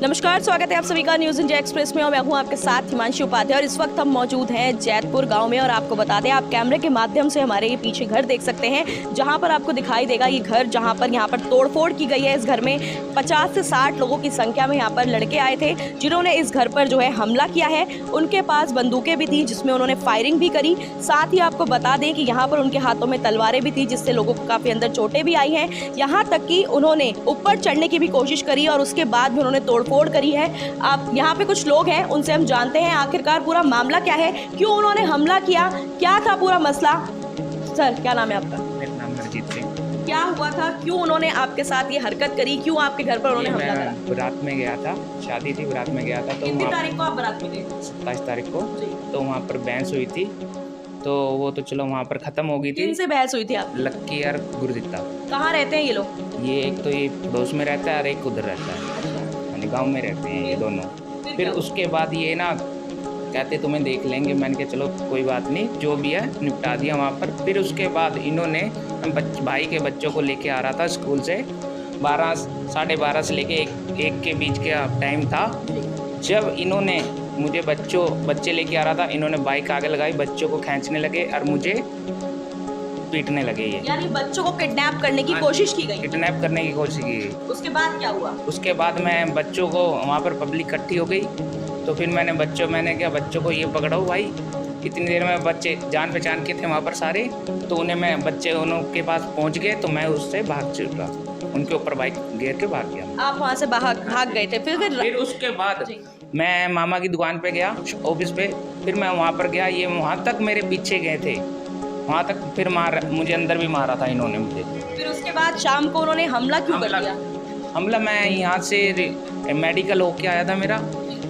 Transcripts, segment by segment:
नमस्कार, स्वागत है आप सभी का न्यूज इंडिया एक्सप्रेस में और मैं हूं आपके साथ हिमांशी उपाध्याय। और इस वक्त हम मौजूद हैं जैतपुर गांव में और आपको बता दें, आप कैमरे के माध्यम से हमारे ये पीछे घर देख सकते हैं, जहां पर आपको दिखाई देगा ये घर, जहां पर यहां पर तोड़फोड़ की गई है। इस घर में 50 से 60 लोगों की संख्या में यहां पर लड़के आए थे, जिन्होंने इस घर पर जो है हमला किया है। उनके पास बंदूकें भी थी, जिसमें उन्होंने फायरिंग भी करी। साथ ही आपको बता दें कि यहाँ पर उनके हाथों में तलवारें भी थी, जिससे लोगों को काफी अंदर चोटें भी आई हैं। यहाँ तक कि उन्होंने ऊपर चढ़ने की भी कोशिश करी और उसके बाद भी उन्होंने तोड़फोड़ करी है। आप यहाँ पे कुछ लोग हैं, उनसे हम जानते हैं आखिरकार पूरा मामला क्या है, क्यों उन्होंने हमला किया, क्या था पूरा मसला। सर, क्या नाम है आपका? मेरा नाम हरजीत सिंह। क्या हुआ था, क्यों उन्होंने आपके साथ ये हरकत करी, क्यों आपके घर पर उन्होंने हमला करा? बारात में गया था, शादी थी, बारात में गया था। तो कितनी तारीख को आप बारात में गए? 27 तारीख को। तो वहाँ पर बहस हुई थी, तो वो तो चलो वहाँ पर ख़त्म हो गई थी। किनसे बहस हुई थी आप? लक्की और गुरदित्ता। कहाँ रहते हैं ये लोग? ये एक तो ये पड़ोस में रहता है और एक उधर रहता है, यानी गाँव में रहते हैं ये दोनों। फिर उसके बाद ये ना कहते तुम्हें देख लेंगे। मैंने कहा चलो कोई बात नहीं, जो भी है निपटा दिया वहाँ पर। फिर उसके बाद इन्होंने भाई के बच्चों को लेके आ रहा था स्कूल से, 12 साढ़े 12 से लेके एक के बीच का टाइम था। जब इन्होंने मुझे बच्चे लेके आ रहा था, इन्होंने बाइक आगे लगाई, बच्चों को खींचने लगे और मुझे पीटने लगे। ये यानी बच्चों को किडनैप करने की कोशिश की गई? किडनैप करने की कोशिश की। उसके बाद क्या हुआ? उसके बाद मैं बच्चों को, वहाँ पर पब्लिक इकट्ठी हो गई, तो फिर मैंने क्या बच्चों को ये पकड़ाओ भाई। इतनी देर में बच्चे जान पहचान के थे वहाँ पर सारे, तो उन्हें मैं बच्चे उनके पास पहुँच गए, तो मैं उससे भाग चुका, उनके ऊपर बाइक गिर के भाग गया। आप वहाँ से भाग गए थे? फिर उसके बाद मैं मामा की दुकान पे गया, ऑफिस पे। फिर मैं वहाँ पर गया, ये वहाँ तक मेरे पीछे गए थे, वहाँ तक फिर मुझे अंदर भी मारा था इन्होंने मुझे। फिर उसके बाद शाम को उन्होंने हमला क्यों कर दिया? हमला मैं यहाँ से मेडिकल होके आया था मेरा,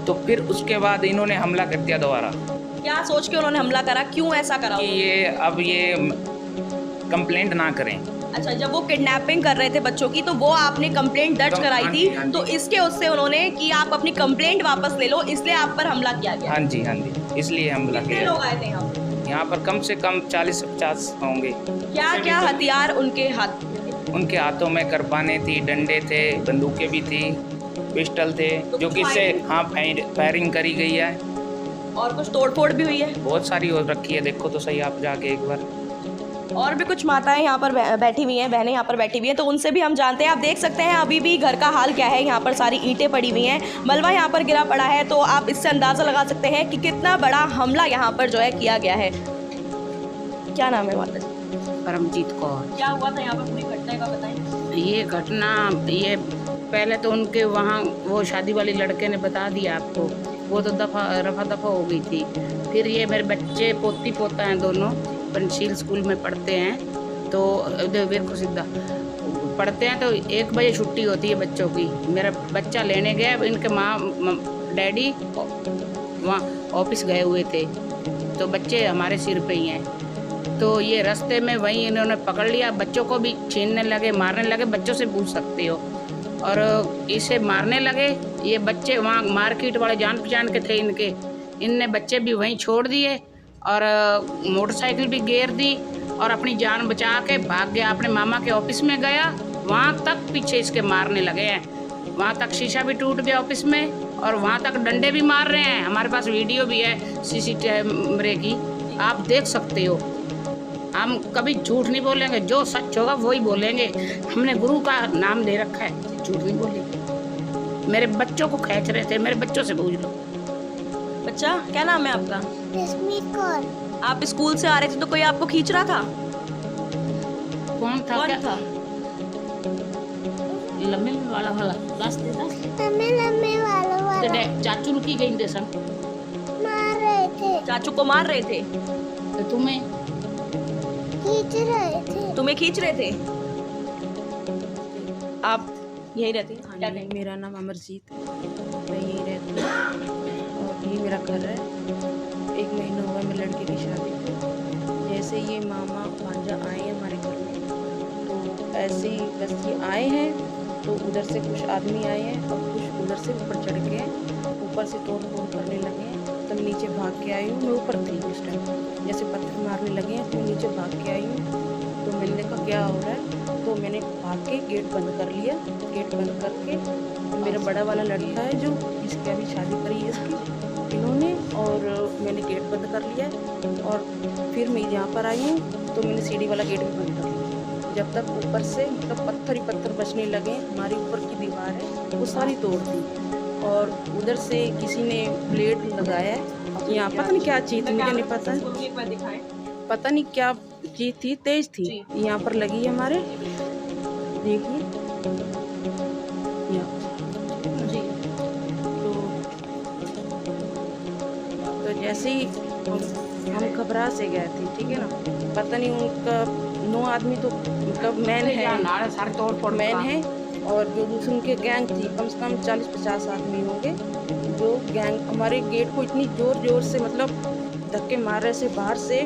तो फिर उसके बाद इन्होंने हमला कर दिया दोबारा। क्या सोच के उन्होंने हमला करा, क्यों ऐसा करा? कि ये कंप्लेंट ना करें। अच्छा, जब वो किडनैपिंग कर रहे थे बच्चों की, तो वो आपने कंप्लेंट दर्ज कराई थी, तो इसके उससे उन्होंने कि आप अपनी कंप्लेंट वापस ले लो, इसलिए आप पर हमला किया गया? हाँ जी, इसलिए हमला किया। कितने लोग आए थे यहाँ पर कम से कम 40-50 होंगे। क्या हथियार उनके हाथ? उनके हाथों में करपाने थी, डंडे थे, बंदूकें भी थी, पिस्टल थे, जो कि इससे फायरिंग करी गई है। और कुछ तोड़फोड़ भी हुई है? बहुत सारी हो रखी है, देखो तो सही आप जाके एक बार। और भी कुछ माताएं यहाँ पर बैठी हुई हैं, बहनें यहाँ पर बैठी हुई हैं, तो उनसे भी हम जानते हैं। आप देख सकते हैं अभी भी घर का हाल क्या है। यहाँ पर सारी ईंटें पड़ी हुई हैं, मलबा यहाँ पर गिरा पड़ा है, तो आप इससे अंदाज़ा लगा सकते हैं कि कितना बड़ा हमला यहाँ पर जो है किया गया है। क्या नाम है माता जी? परमजीत कौर। क्या हुआ था यहाँ पर, पूरी घटना का बताएं। ये घटना, ये पहले तो उनके वहाँ वो शादी वाली लड़के ने बता दिया आपको, वो तो रफा दफा हो गई थी। फिर ये मेरे बच्चे पोती पोता हैं, दोनों पंचशील स्कूल में पढ़ते हैं, तो वीर को सीधा पढ़ते हैं। तो 1 बजे छुट्टी होती है बच्चों की। मेरा बच्चा लेने गया, इनके माँ डैडी वहाँ ऑफिस गए हुए थे, तो बच्चे हमारे सिर पे ही हैं। तो ये रास्ते में वहीं इन्होंने पकड़ लिया, बच्चों को भी छीनने लगे, मारने लगे। बच्चों से पूछ सकते हो, और इसे मारने लगे। ये बच्चे वहाँ मार्केट वाले जान पहचान के थे इनके, इनने बच्चे भी वहीं छोड़ दिए और मोटरसाइकिल भी गिर दी और अपनी जान बचा के भाग गया। अपने मामा के ऑफिस में गया, वहाँ तक पीछे इसके मारने लगे हैं, वहाँ तक शीशा भी टूट गया ऑफिस में, और वहाँ तक डंडे भी मार रहे हैं। हमारे पास वीडियो भी है CCTV कैमरे की, आप देख सकते हो। हम कभी झूठ नहीं बोलेंगे, जो सच होगा वही बोलेंगे। हमने गुरु का नाम दे रखा है, झूठ नहीं बोलेंगे। मेरे बच्चों को खींच रहे थे, मेरे बच्चों से पूछ लो। बच्चा, क्या नाम है आपका? जसमीत कौर। आप स्कूल से आ रहे थे तो कोई आपको खींच रहा था? कौन था? कौन क्या था? लम्बे वाला रास्ते था, लम्बे वाला चाचू रुकी गई देसन मार रहे थे। चाचू को मार रहे थे? तो तुम्हें खींच रहे थे। तुम्हें खींच रहे थे? आप यही रहते हैं? क्या नहीं, मेरा नाम अमरजीत, मैं यही रहती हूँ और ये मेरा घर है। 1 महीना हुआ मेरे लड़के की शादी। जैसे ये मामा भांजा आए हैं हमारे घर में, तो ऐसे ही बस ये आए हैं, तो उधर से कुछ आदमी आए हैं और कुछ उधर से ऊपर चढ़ के ऊपर से तोड़ फोड़ करने लगे हैं। तब नीचे भाग के आई हूँ, मैं ऊपर थी उस टाइम। जैसे पत्थर मारने लगे हैं तो मैं नीचे भाग के आई हूँ, तो मैंने कहा क्या हो रहा है, तो मैंने आके गेट बंद कर लिया। गेट बंद करके मेरा बड़ा वाला लड़का है जो इसकी अभी शादी करी है इसकी इन्होंने, और मैंने गेट बंद कर लिया। और फिर मैं यहाँ पर आई हूँ तो मैंने सीढ़ी वाला गेट भी बंद कर लिया। जब तक ऊपर से मतलब पत्थर ही पत्थर बचने लगे, हमारी ऊपर की दीवार है वो सारी तोड़ दी। और उधर से किसी ने ब्लेड लगाया है यहाँ, पता नहीं क्या चीज़ थी, मुझे नहीं पता नहीं क्या चीज़ थी, तेज थी, यहाँ पर लगी है हमारे, देखिए यहाँ जी। तो जैसे ही हम घबरा से गए थे, ठीक है ना, पता नहीं उनका 9 आदमी तो मतलब मैन है और जो दूसरे उनके गैंग थी कम से कम 40-50 आदमी होंगे, जो गैंग हमारे गेट को इतनी ज़ोर से मतलब धक्के मार रहे थे बाहर से,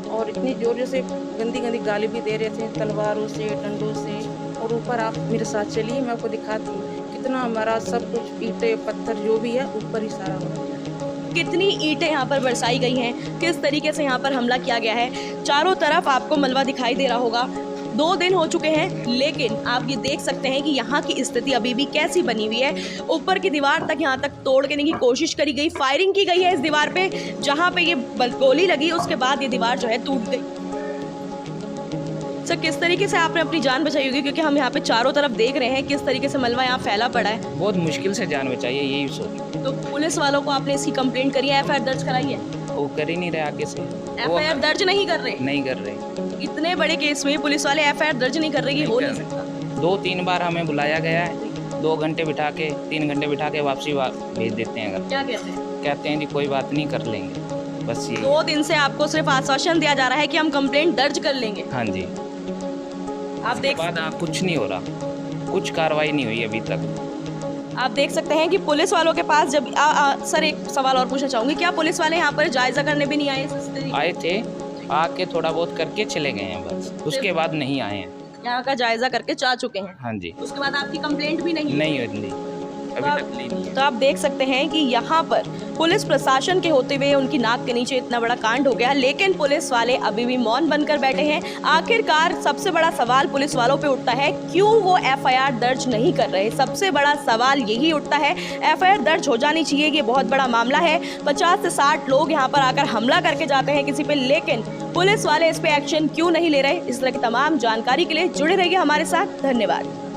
और इतनी ज़ोर से गंदी गंदी गाली भी दे रहे थे तलवारों से डंडों से। और ऊपर आप मेरे साथ चलिए, मैं आपको दिखाती हूँ कितना हमारा सब कुछ ईंटें पत्थर जो भी है ऊपर ही सारा हो। कितनी ईंटें यहाँ पर बरसाई गई हैं, किस तरीके से यहाँ पर हमला किया गया है। चारों तरफ आपको मलबा दिखाई दे रहा होगा। 2 दिन हो चुके हैं, लेकिन आप ये देख सकते हैं कि यहाँ की स्थिति अभी भी कैसी बनी हुई है। ऊपर की दीवार तक यहाँ तक तोड़ देने की कोशिश करी गई, फायरिंग की गई है इस दीवार पे। जहाँ पे ये गोली लगी उसके बाद ये दीवार जो है टूट गई। सर, किस तरीके से आपने अपनी जान बचाई होगी, क्योंकि हम यहाँ पे चारों तरफ देख रहे हैं किस तरीके से मलबा यहाँ फैला पड़ा है। बहुत मुश्किल से जान बचाई है, यही सोच। तो पुलिस वालों को आपने इसकी कंप्लेंट करी है, FIR दर्ज कराई है? वो कर ही नहीं रहे आगे से, FIR दर्ज नहीं कर रहे? नहीं कर रहे। इतने बड़े केस में पुलिस वाले FIR दर्ज नहीं कर रहे, ये हो नहीं सकता। 2-3 बार हमें बुलाया गया है, 2 घंटे बिठा के 3 घंटे बिठा के वापसी भेज देते हैं। क्या कहते हैं? कहते हैं जी कोई बात नहीं, कर लेंगे, बस ये। 2 दिन से आपको सिर्फ आश्वासन दिया जा रहा है कि हम कंप्लेंट दर्ज कर लेंगे। हाँ जी। आप देख कुछ नहीं हो रहा, कुछ कार्रवाई नहीं हुई अभी तक। आप देख सकते हैं कि पुलिस वालों के पास जब सर, एक सवाल और पूछना चाहूंगी, क्या पुलिस वाले यहाँ पर जायजा करने भी नहीं आए? आए थे, आके थोड़ा बहुत करके चले गए हैं बस, उसके बाद नहीं आए हैं। यहाँ का जायजा करके जा चुके हैं? हाँ जी। उसके बाद आपकी कंप्लेंट भी नहीं हुई अभी तक नहीं है। तो आप देख सकते हैं कि यहाँ पर पुलिस प्रशासन के होते हुए उनकी नाक के नीचे इतना बड़ा कांड हो गया, लेकिन पुलिस वाले अभी भी मौन बनकर बैठे हैं। आखिरकार सबसे बड़ा सवाल पुलिस वालों पे उठता है, क्यों वो FIR दर्ज नहीं कर रहे? सबसे बड़ा सवाल यही उठता है। FIR दर्ज हो जानी चाहिए, ये बहुत बड़ा मामला है। 50 से 60 लोग यहाँ पर आकर हमला करके जाते हैं किसी पे, लेकिन पुलिस वाले इस पे एक्शन क्यों नहीं ले रहे? इस तरह की तमाम जानकारी के लिए जुड़े रहिए हमारे साथ। धन्यवाद।